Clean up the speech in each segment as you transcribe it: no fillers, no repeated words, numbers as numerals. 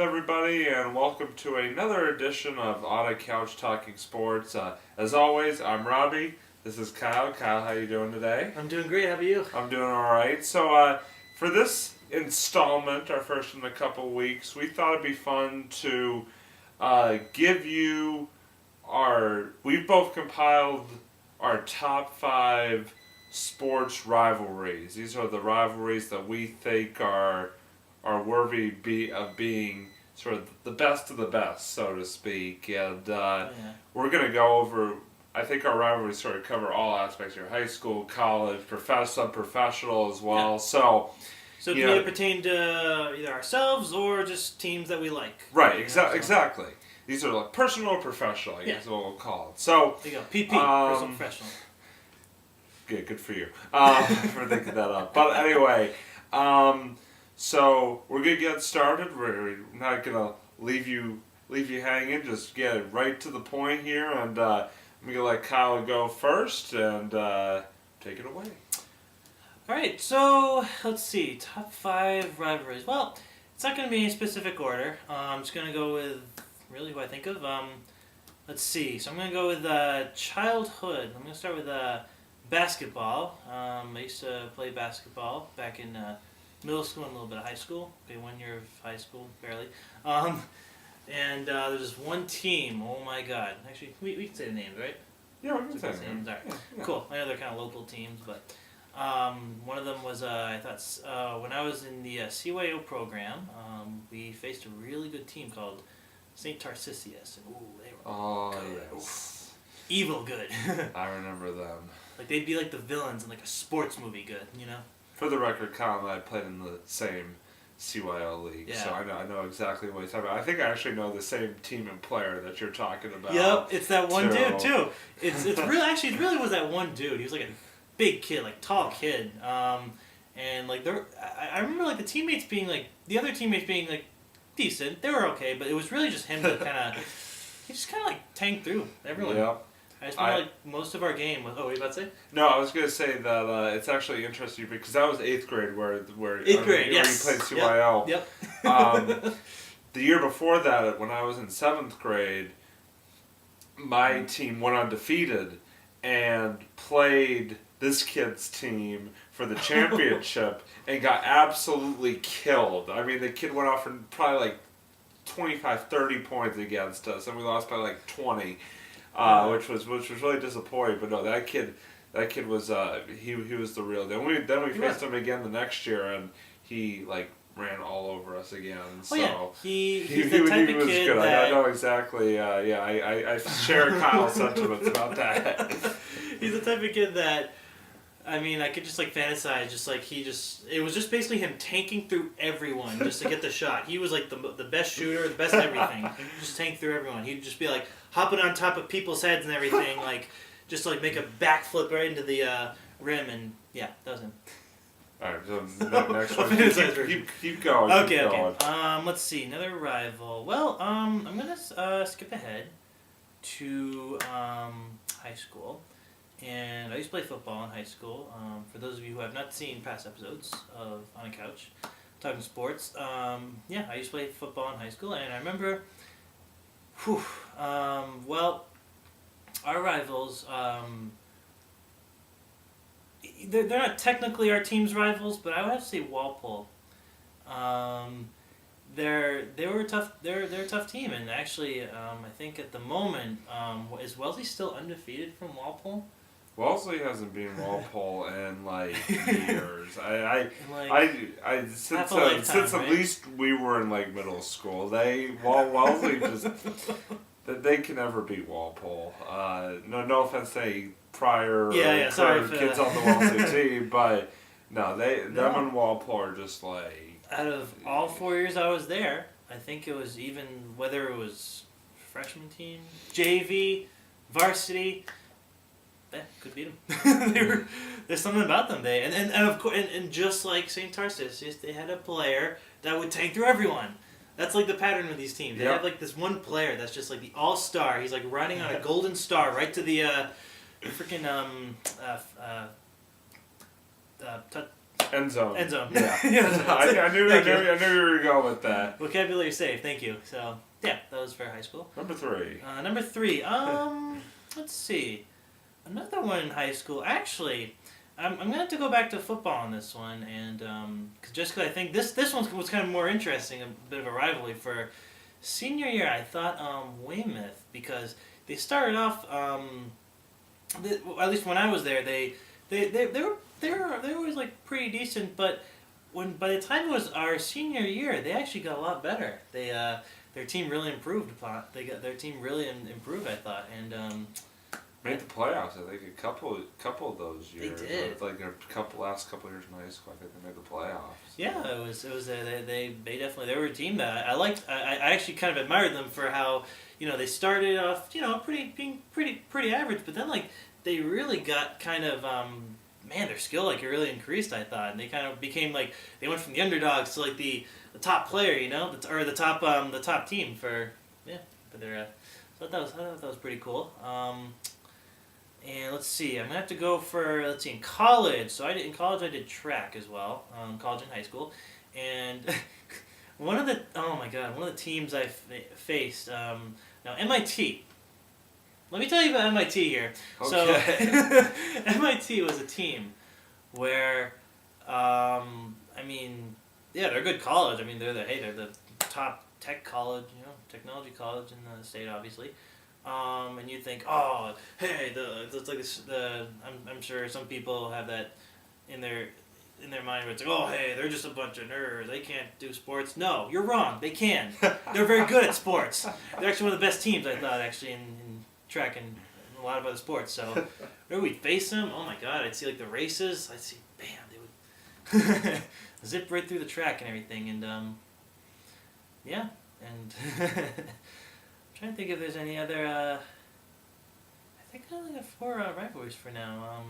everybody, and welcome to another edition of On a Couch Talking Sports. As always, I'm Robbie. This is Kyle. Kyle, how you doing today? I'm doing great. How about you? I'm doing all right. So, for this installment, our first in a couple weeks, we thought it'd be fun to give you we've both compiled our top 5 sports rivalries. These are the rivalries that we think are worthy of being sort of the best of the best, so to speak. And we're going to go over, I think our rivalries sort of cover all aspects here: high school, college, sub-professional as well. Yeah. So it can either pertain to either ourselves or just teams that we like. Right, exactly. These are like personal or professional, I guess is what we'll call it. So, there you go. PP, personal professional. Good for you for thinking that up. But anyway, so we're gonna get started. We're not gonna leave you hanging. Just get right to the point here, and I'm gonna let Kyle go first and take it away. All right, so let's see, top 5 rivalries. Well, it's not gonna be in specific order. I'm just gonna go with really who I think of. Let's see. So I'm gonna go with childhood. I'm gonna start with basketball. I used to play basketball back in middle school and a little bit of high school. Okay, 1 year of high school, barely. And there's this one team. Oh my God! Actually, we can say the names, right? Yeah, we can say the names. All right. Yeah. Cool. I know they're kind of local teams, but one of them was I thought when I was in the CYO program, we faced a really good team called St. Tarcisius, and they were good. Yes. Evil good. I remember them. Like they'd be like the villains in like a sports movie good, you know? For the record, Kyle and I played in the same CYO league, so I know exactly what he's talking about. I think I actually know the same team and player that you're talking about. Yep, it's that one dude too. It's really was that one dude. He was like a big kid, like tall kid, and like I remember like the other teammates being like decent. They were okay, but it was really just him that he just kind of like tanked through everyone. Yep. I spent like most of our game with. Oh, what were you about to say? No, I was going to say that it's actually interesting because that was 8th grade where 8th grade, yes. Where you played CYO. Yep. The year before that, when I was in 7th grade, my team went undefeated and played this kid's team for the championship and got absolutely killed. I mean, the kid went off for probably like 25, 30 points against us, and we lost by like 20. Which was really disappointing, but no, that kid was he was the real deal. Then we faced him again the next year, and he like ran all over us again. So he's the type of was kid good. that I know exactly. I share Kyle's sentiments about that. He's the type of kid that. I mean, I could just like fantasize, it was just basically him tanking through everyone just to get the shot. He was like the best shooter, the best everything. He just tanked through everyone. He'd just be like hopping on top of people's heads and everything, like just to like make a backflip right into the rim, and yeah, that was him. Alright, so next one. Keep going. Okay. Let's see, another rival. Well, I'm gonna skip ahead to high school. And I used to play football in high school. For those of you who have not seen past episodes of On a Couch Talking Sports, I used to play football in high school, and I remember, well, our rivals, they're not technically our team's rivals, but I would have to say Walpole. They were a tough. They're a tough team, and actually, I think at the moment, is Wellesley still undefeated from Walpole? Wellesley hasn't been Walpole in like years. Since at least we were in like middle school. Wellesley just they can never beat Walpole. No offense to any prior kids on the Wellesley team, but no, them and Walpole are just like. Out of all 4 years I was there, I think it was even whether it was freshman team, JV, varsity. Could beat them. There's something about them. And of course, and just like St. Tarcisius, they had a player that would tank through everyone. That's like the pattern with these teams. They have like this one player that's just like the all-star. He's like riding on a golden star right to the freaking End zone. End zone. Yeah. Yeah, I knew Thank you you. were going to go with that. Vocabulary safe. Thank you. So yeah, that was for high school. Number 3. Number 3. Let's see. Another one in high school. Actually, I'm gonna have to go back to football on this one, and just because I think this one was kind of more interesting, a bit of a rivalry for senior year. I thought Weymouth, because they started off. At least when I was there, they were always like pretty decent, but by the time it was our senior year, they actually got a lot better. Their team really improved upon. Their team really improved, I thought, and. Made the playoffs, I think, a couple of those years. They did. Like last couple of years in high school, I think they made the playoffs. Yeah, it was they definitely, they were a team that I liked. I actually kind of admired them for how, they started off, being pretty average, but then like they really got kind of man, their skill like it really increased, I thought, and they kind of became like, they went from the underdogs to like the top player, or the top team for their. So I thought that was pretty cool. And let's see, I'm gonna have to go for, in college. So in college I did track as well, college and high school, and one of the teams I faced. Now MIT. Let me tell you about MIT here. Okay. So MIT was a team where, they're a good college. I mean, they're the top tech college, technology college in the state, obviously. And you think, oh, hey, it's like this. I'm sure some people have that in their mind, where it's like, oh, hey, they're just a bunch of nerds. They can't do sports. No, you're wrong. They can. They're very good at sports. They're actually one of the best teams, I thought, actually in track and a lot of other sports. So whenever we'd face them, oh my God, I'd see like the races. I'd see, bam, they would zip right through the track and everything, and yeah, and. I'm trying to think if there's any other. I think I only got 4 rivalries for now.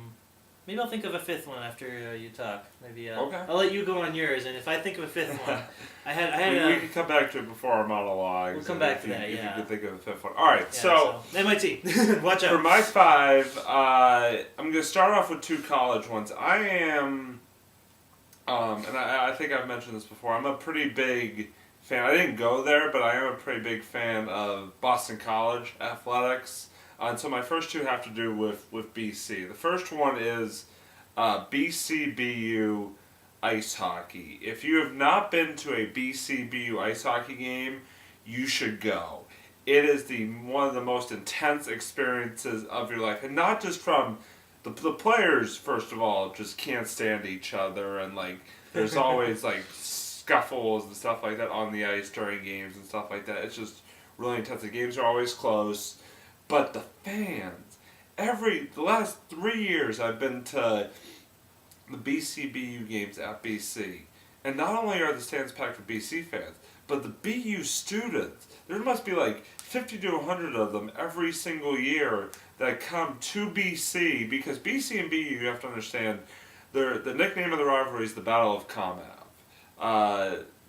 Maybe I'll think of a 5th one after you talk. Maybe okay. I'll let you go on yours, and if I think of a 5th one, I had. We can come back to it before our monologue. We'll come back to that. If Yeah. you can think of a 5th one. All right. Yeah, so MIT. Watch out. for my 5, I'm going to start off with 2 college ones. I am, and I think I've mentioned this before. I'm a pretty big fan. I didn't go there, but I am a pretty big fan of Boston College athletics. And so my first 2 have to do with BC. The first one is BCBU ice hockey. If you have not been to a BCBU ice hockey game, you should go. It is one of the most intense experiences of your life, and not just from the players. First of all, just can't stand each other, and like there's always like scuffles and stuff like that on the ice during games and stuff like that. It's just really intense. The games are always close, but the fans, the last 3 years I've been to the BCBU games at BC, and not only are the stands packed for BC fans, but the BU students, there must be like 50 to 100 of them every single year that come to BC, because BC and BU, you have to understand, the nickname of the rivalry is the Battle of Common.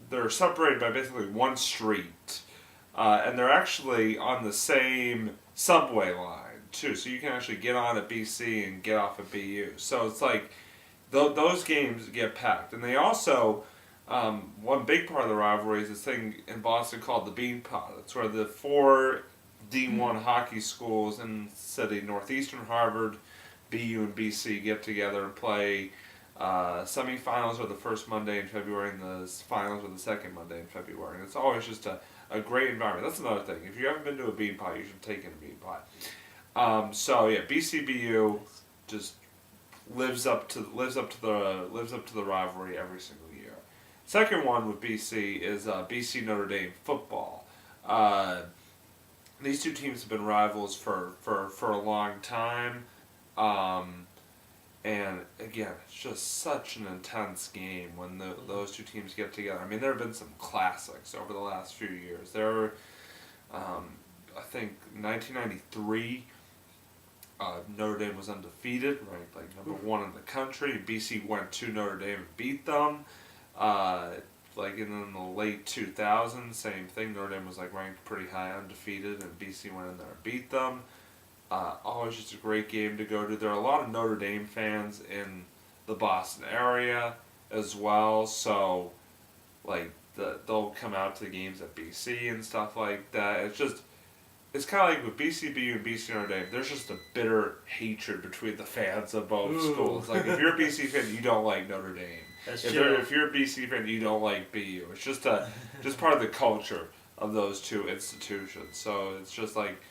They're separated by basically one street, and they're actually on the same subway line too. So you can actually get on at BC and get off at BU. So it's like those games get packed, and they also one big part of the rivalry is this thing in Boston called the Bean Pot. It's where the 4 D1 hockey schools in the city, Northeastern, Harvard, BU, and BC, get together and play. Semifinals are the first Monday in February, and the finals are the second Monday in February. And it's always just a great environment. That's another thing. If you haven't been to a bean pot, you should take in a bean pot. So yeah, BCBU just lives up to the rivalry every single year. Second one with BC is BC Notre Dame football. These 2 teams have been rivals for a long time. And again, it's just such an intense game when those 2 teams get together. I mean, there have been some classics over the last few years. There were, I think, 1993, Notre Dame was undefeated, ranked like number 1 in the country. BC went to Notre Dame and beat them. Like in the late 2000s, same thing. Notre Dame was like ranked pretty high, undefeated, and BC went in there and beat them. Always just a great game to go to. There are a lot of Notre Dame fans in the Boston area, as well. So, like, they'll come out to the games at BC and stuff like that. It's kind of like with BCBU and BC Notre Dame. There's just a bitter hatred between the fans of both schools. Like, if you're a BC fan, you don't like Notre Dame. That's true. If you're a BC fan, you don't like BU. It's just part of the culture of those two institutions. So it's just like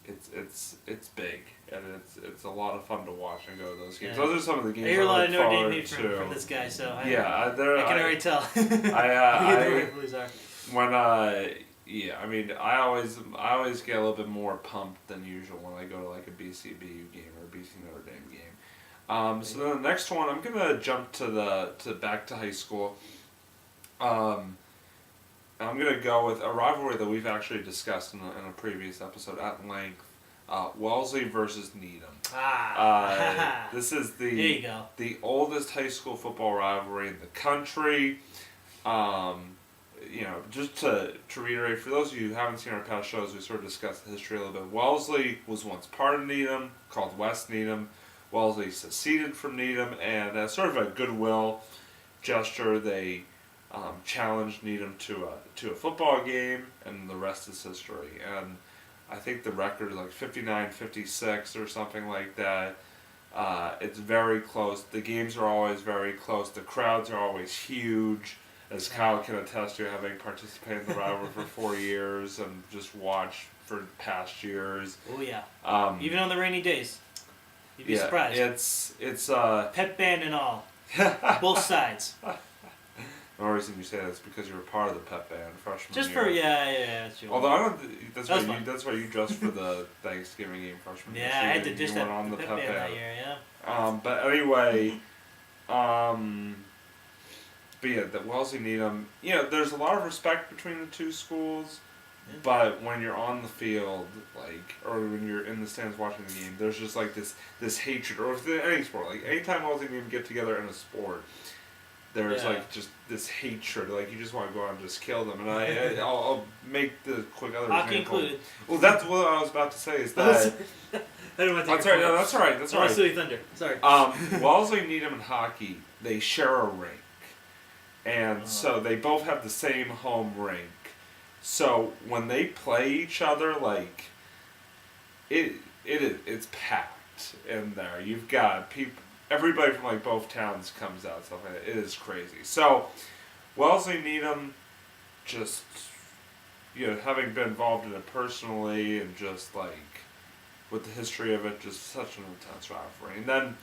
it's big, and it's a lot of fun to watch and go to those games. Yeah. Those are some of the games I hear a lot of Notre Dame hate to. from this guy, so I Yeah, can already tell. Who the rivalries are. Yeah, I mean, I always get a little bit more pumped than usual when I go to like a BCBU game or a BC Notre Dame game. So then the next one, I'm gonna jump to back to high school. I'm gonna go with a rivalry that we've actually discussed in a previous episode at length. Wellesley versus Needham. This is there you go. the oldest high school football rivalry in the country. Just to reiterate, for those of you who haven't seen our past shows, we sort of discussed the history a little bit. Wellesley was once part of Needham, called West Needham. Wellesley seceded from Needham, and as sort of a goodwill gesture, they challenged Needham to a football game, and the rest is history. And I think the record is like 59-56 or something like that. It's very close. The games are always very close. The crowds are always huge, as Kyle can attest to, having participated in the rivalry for 4 years and just watched for past years. Oh yeah. Even on the rainy days, you'd be surprised. It's pep band and all, both sides. The only reason you say that is because you were part of the pep band freshman Just year. for that's true. Although I don't. That's why you dressed for the Thanksgiving game freshman year. Yeah, So I had to just went on the pep band that year. Yeah. But anyway, but yeah, the Wellesley Needham. There's a lot of respect between the two schools. Yeah. But when you're on the field, or when you're in the stands watching the game, there's just like this hatred, or if any sport, like anytime Wellesley and Needham get together in a sport, there's like just this hatred, like you just want to go out and just kill them. And I'll make the quick other Hockey example. included. Well, that's what I was about to say. Is that I don't want to that's all right. No, that's all right. That's all right. Silly Thunder. Sorry. Wellesley, Needham, and hockey, they share a rink, and so they both have the same home rink. So when they play each other, like it's packed in there. You've got people. Everybody from like both towns comes out, stuff like that. It is crazy. So, Wellesley Needham, just having been involved in it personally, and just like with the history of it, just such an intense rivalry. And then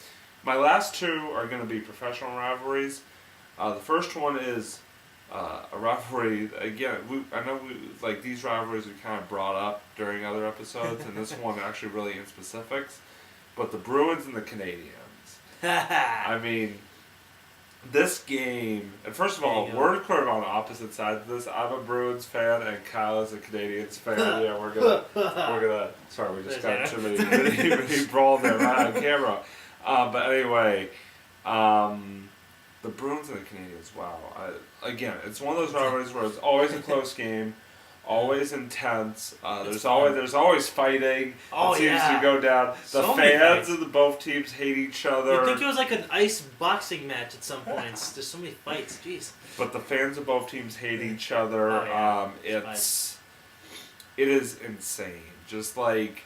my last two are going to be professional rivalries. The first one is a rivalry. Again, I know these rivalries we kind of brought up during other episodes, and this one actually really in specifics. But the Bruins and the Canadians. I mean, this game, and first of all, we're kind of on opposite sides of this. I'm a Bruins fan, and Kyle is a Canadians fan. Yeah, we're gonna. Sorry, we just got too many brawl there right on camera. But anyway, the Bruins and the Canadians. Wow. Again, it's one of those rivalries where it's always a close game. Always intense. There's always fighting. Oh, it seems to go down. The fans of the both teams hate each other. You'd think it was like an ice boxing match at some points. There's so many fights. Jeez. But the fans of both teams hate each other. Oh, yeah. It is insane. Just like,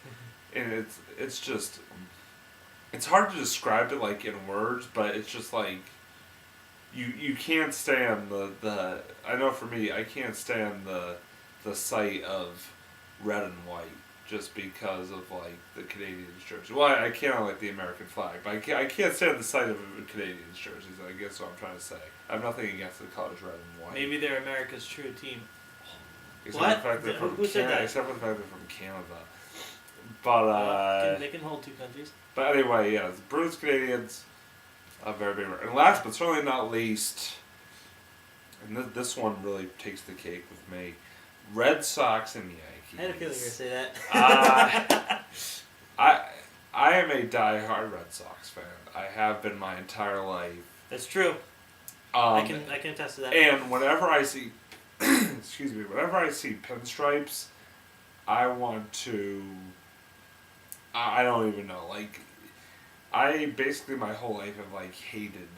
and it's just, it's hard to describe it like in words, but it's just like, you can't stand the. I know for me, I can't stand the sight of red and white just because of like the Canadians jersey. Well, I can't like the American flag, but I can't stand the sight of Canadians jerseys. I guess what I'm trying to say. I have nothing against the colors red and white. Maybe they're America's true team. Except for the fact they're from Canada. Except for the fact they're from Canada. But they can hold two countries. But anyway, yeah, the Bruins Canadians, very big. And last but certainly not least, and this one really takes the cake with me. Red Sox and Yankees. I had a feeling you were going to say that. I am a diehard Red Sox fan. I have been my entire life. That's true. I can attest to that. And whenever I see, whenever I see pinstripes, I want to. I don't even know. Like, I basically my whole life have like hated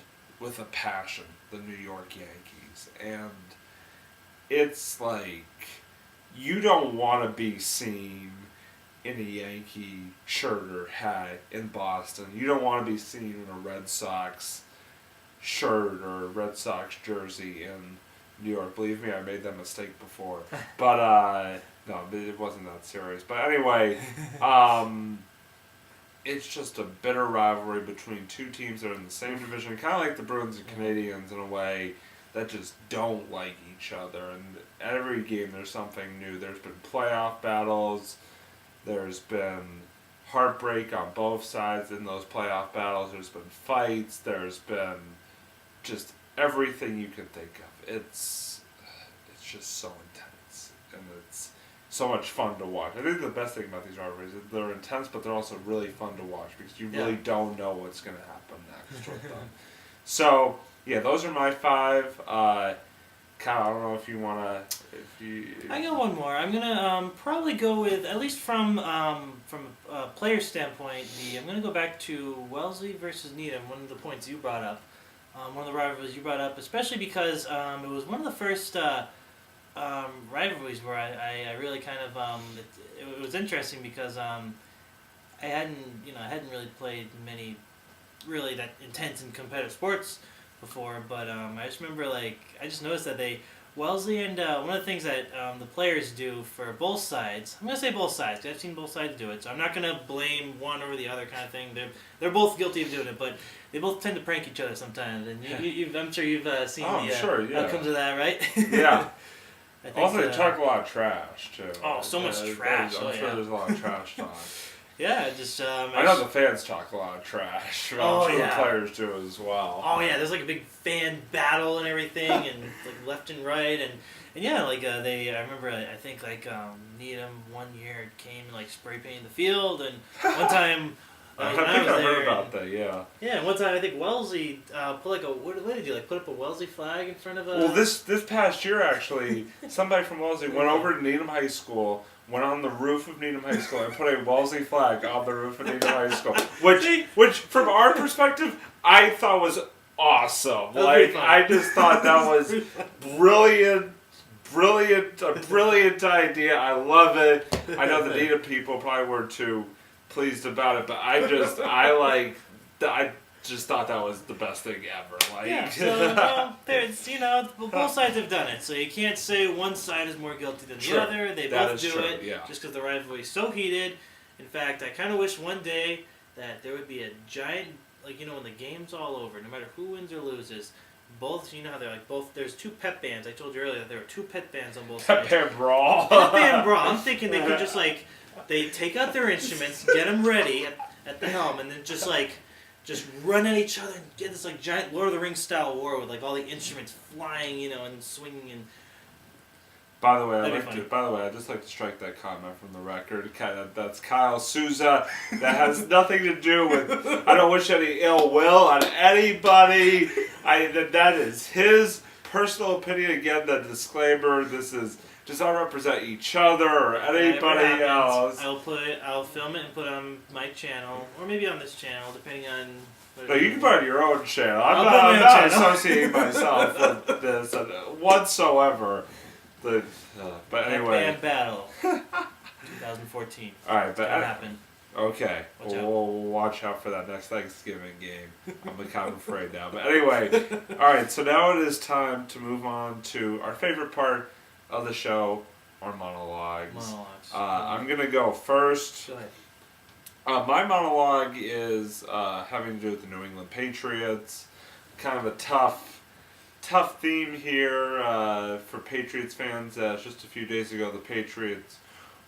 with a passion the New York Yankees, and it's like you don't want to be seen in a Yankee shirt or hat in Boston. You don't want to be seen in a Red Sox shirt or a Red Sox jersey in New York. Believe me, I made that mistake before. But, no, it wasn't that serious. But anyway, it's just a bitter rivalry between two teams that are in the same division, kind of like the Bruins and Canadians in a way, that just don't like each other. And every game there's something new. There's been playoff battles. There's been heartbreak on both sides in those playoff battles. There's been fights. There's been just everything you can think of. It's just so intense, and it's so much fun to watch. I think the best thing about these rivalries is they're intense, but they're also really fun to watch because you really don't know what's going to happen next with them. So, yeah, those are my 5. Kyle, I don't know if you want to... I got one more. I'm going to probably go with, at least from a player standpoint, I'm going to go back to Wellesley versus Needham, one of the points you brought up. One of the rivalries you brought up, especially because it was one of the first rivalries where I really kind of... it was interesting because I hadn't really played many really that intense and competitive sports before, but I just remember I just noticed that Wellesley and one of the things that the players do for both sides, I'm going to say both sides because I've seen both sides do it, so I'm not going to blame one over the other kind of thing. They're both guilty of doing it, but they both tend to prank each other sometimes, and I'm sure you've seen outcomes of that, right? Yeah. Also, they talk a lot of trash, too. Oh, so much trash. I'm sure there's a lot of trash talk. Yeah, just... I know the fans talk a lot of trash. I'm sure the players do as well. Oh, yeah, there's a big fan battle and everything, and left and right, and yeah, I remember, I think, Needham one year came and, spray painted the field, and one time... I think I heard about that, yeah. Yeah, and one time I think Wellesley put what did you put up a Wellesley flag in front of a... Well, this past year, actually, somebody from Wellesley went over to Needham High School, went on the roof of Needham High School and put a Wellesley flag on the roof of Needham High School, which from our perspective, I thought was awesome. I just thought that was brilliant, a brilliant idea. I love it. I know the Needham people probably weren't too pleased about it, but I just thought that was the best thing ever. So both sides have done it, so you can't say one side is more guilty than the other. They both do it just because the rivalry is so heated. In fact, I kind of wish one day that there would be a giant, when the game's all over, no matter who wins or loses, both, how they're there's 2 pep bands. I told you earlier that there were 2 pet bands on both sides. Pep band brawl. Pep band brawl. I'm thinking they could just they take out their instruments, get them ready at the helm, and then just run at each other and get this giant Lord of the Rings style war with all the instruments flying, and swinging and. By the way, I'd just like to strike that comment from the record. That's Kyle Souza. That has nothing to do with. I don't wish any ill will on anybody. That is his personal opinion. Again, the disclaimer. This is. Does not represent each other or anybody else. I'll film it and put it on my channel, or maybe on this channel, depending on. No, you can put it on your own channel. I'm not associating myself with this whatsoever. But anyway. Band Battle, 2014. All right, but happen. Okay, we'll watch out for that next Thanksgiving game. I'm kind of afraid now, but anyway. All right, so now it is time to move on to our favorite part of the show, our monologues. I'm going to go first. Go ahead. My monologue is having to do with the New England Patriots. Kind of a tough theme here for Patriots fans. Just a few days ago, the Patriots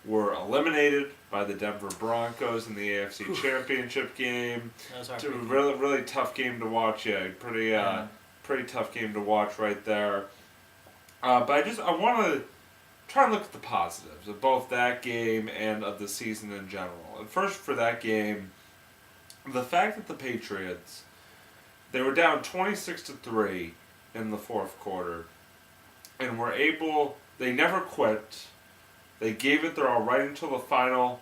were eliminated by the Denver Broncos in the AFC Championship game. That was really, really tough game to watch. Yeah, pretty tough game to watch right there. But I want to try and look at the positives of both that game and of the season in general. And first, for that game, the fact that the Patriots, they were down 26-3 in the fourth quarter, and they never quit. They gave it their all right until the final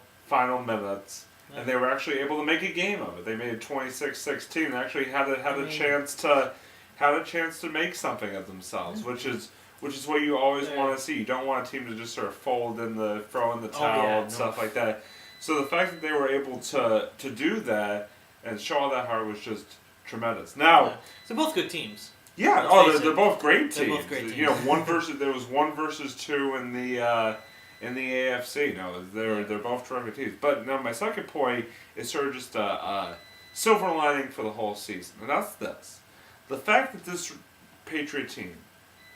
minutes, and they were actually able to make a game of it. They made it 26-16. They actually had a chance to had a chance to make something of themselves, which is what you always want to see. You don't want a team to just sort of fold in throw in the towel and stuff like that. So the fact that they were able to do that and show all that heart was just tremendous. Now, so both good teams. Yeah, they're both great teams. They're both great teams. You know, there was 1 versus 2 in the AFC. No, they're both terrific teams. But now my second point is sort of just a silver lining for the whole season, and that's this: the fact that this Patriot team,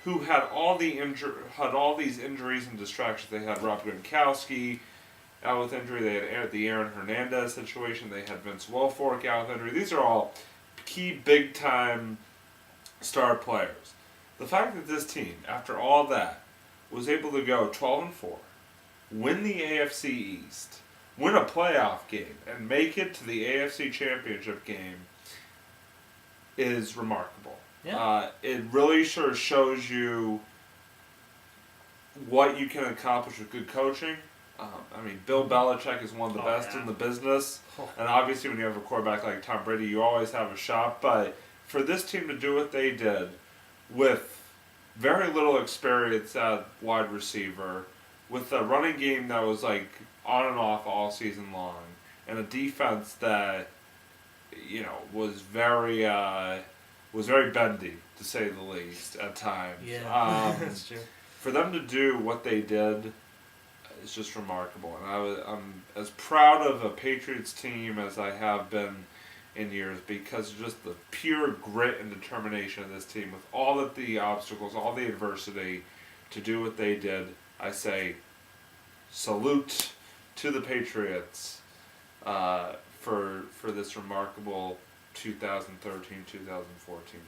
who had all these injuries and distractions, they had Rob Gronkowski out with injury, they had the Aaron Hernandez situation, they had Vince Wilfork out with injury. These are all key big time star players. The fact that this team, after all that, was able to go 12-4, win the AFC East, win a playoff game, and make it to the AFC Championship game is remarkable. Yeah. It really sort of shows you what you can accomplish with good coaching. I mean, Bill Belichick is one of the best in the business, and obviously when you have a quarterback like Tom Brady, you always have a shot, but for this team to do what they did with very little experience at wide receiver, with a running game that was like on and off all season long, and a defense that, you know, was very bendy, to say the least, at times. Yeah, that's true. For them to do what they did is just remarkable, and I'm as proud of a Patriots team as I have been in years, because of just the pure grit and determination of this team, with all of the obstacles, all the adversity, to do what they did. I say salute to the Patriots for this remarkable 2013-2014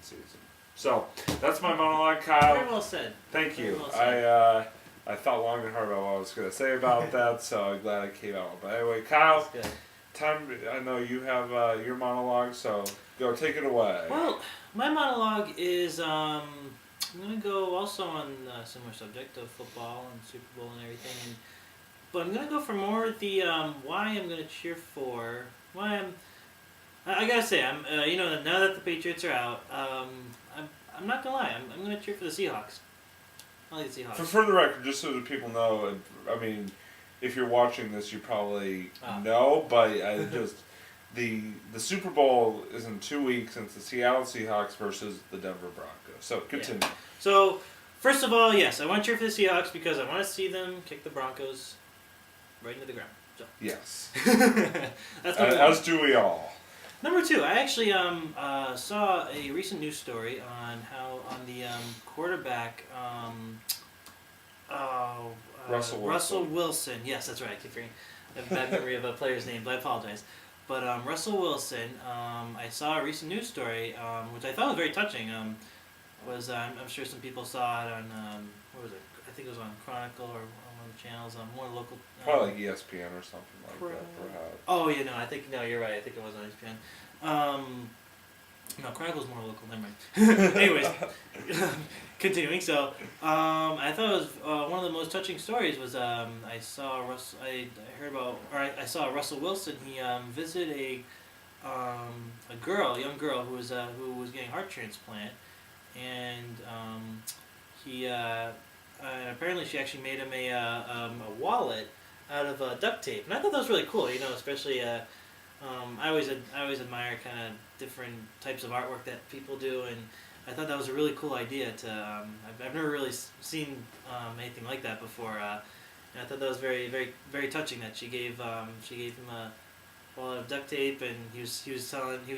season. So that's my monologue, Kyle. Very well said. Thank you. Well said. I thought long and hard about what I was going to say about that, so I'm glad I came out. But anyway, Kyle, time. I know you have your monologue, so go take it away. Well, my monologue is I'm going to go also on a similar subject of football and Super Bowl and everything, but I'm going to go for more the why I'm going to cheer for. I gotta say, I'm you know, now that the Patriots are out, I'm not gonna lie, I'm gonna cheer for the Seahawks. I like the Seahawks. For the record, just so that people know, I mean, if you're watching this, you probably know, but I just the Super Bowl is in 2 weeks, and it's the Seattle Seahawks versus the Denver Broncos. So continue. Yeah. So first of all, yes, I want to cheer for the Seahawks because I want to see them kick the Broncos right into the ground. So. Yes. That's as do we all. Number 2, I actually saw a recent news story on the quarterback Russell Wilson. Yes, that's right. I keep forgetting. I have a bad memory of a player's name, but I apologize. But Russell Wilson, I saw a recent news story, which I thought was very touching. I'm sure some people saw it on what was it? I think it was on Chronicle or on one of the channels, more local. Probably like ESPN or something like that, perhaps. Oh, you know, you're right. I think it was on ESPN. No, Chronicle's more local. Never mind. Anyways, continuing. So, I thought it was one of the most touching stories was I saw Russell Wilson. He visited a young girl who was getting heart transplant, and apparently she actually made him a wallet out of duct tape, and I thought that was really cool. You know, especially I always admire kind of different types of artwork that people do, and I thought that was a really cool idea. I've never really seen anything like that before, and I thought that was very very very touching that she gave him a wallet of duct tape, and he was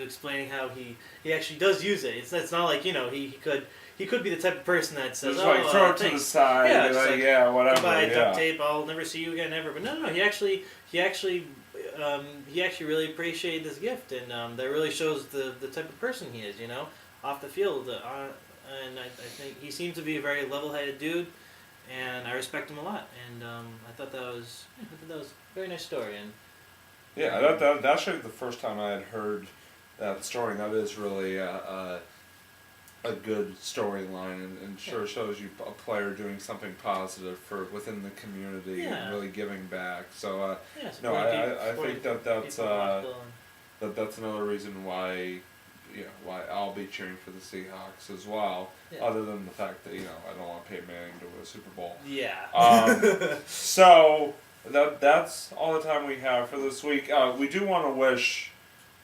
explaining how he actually does use it. It's not like, you know, he could be the type of person that says, just like throw it to the side, whatever. Goodbye, duct tape. I'll never see you again ever. But no, he actually really appreciated this gift, and that really shows the type of person he is. You know, off the field, and I think he seems to be a very level-headed dude, and I respect him a lot. And I thought that was a very nice story. And yeah, that's actually the first time I had heard that story. That is really a good storyline, and sure shows you a player doing something positive for within the community and really giving back. So I think that's another reason why I'll be cheering for the Seahawks as well. Yeah. Other than the fact that I don't want Peyton Manning to win a Super Bowl. Yeah. So that's all the time we have for this week. We do want to wish,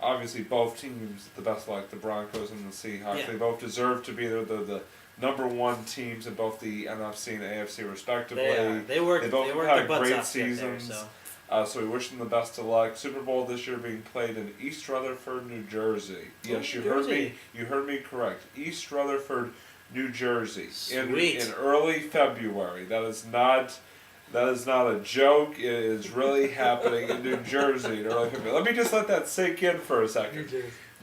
obviously, both teams the best of luck. The Broncos and the Seahawks. Yeah. They both deserve to be the number one teams in both the NFC and AFC respectively. They worked both their had butts great off to get there, seasons. so. So we wish them the best of luck. Super Bowl this year being played in East Rutherford, New Jersey. Yes, you heard me. You heard me correct. East Rutherford, New Jersey. Sweet. In early February. That is not a joke. It is really happening in New Jersey in early February. Let me just let that sink in for a second.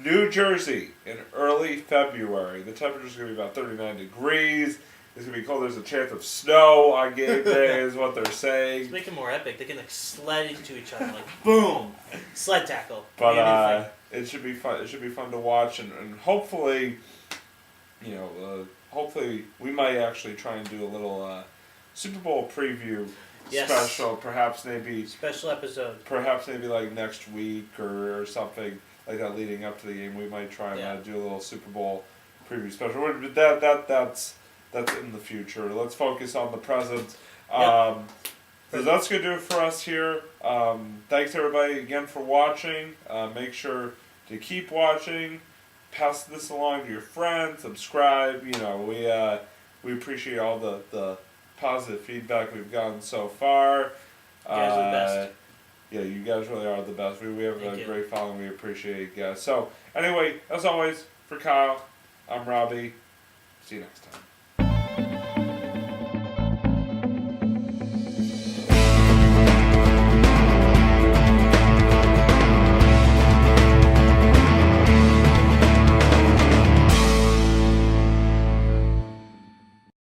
New Jersey in early February. The temperature is going to be about 39 degrees. It's going to be cold. There's a chance of snow on game day is what they're saying. Let's make it more epic. They can sled into each other boom, sled tackle. But it should be fun. It should be fun to watch, and hopefully, hopefully we might actually try and do a little Super Bowl preview special. Perhaps maybe special episode. Perhaps maybe like next week or something like that leading up to the game. We might try and do a little Super Bowl preview special. But that's in the future. Let's focus on the present. So that's going to do it for us here. Thanks everybody again for watching. Make sure to keep watching. Pass this along to your friends. Subscribe. We appreciate all the positive feedback we've gotten so far. You guys are the best. Yeah, you guys really are the best. We have a great following. We appreciate you guys. So anyway, as always, for Kyle, I'm Robbie. See you next time.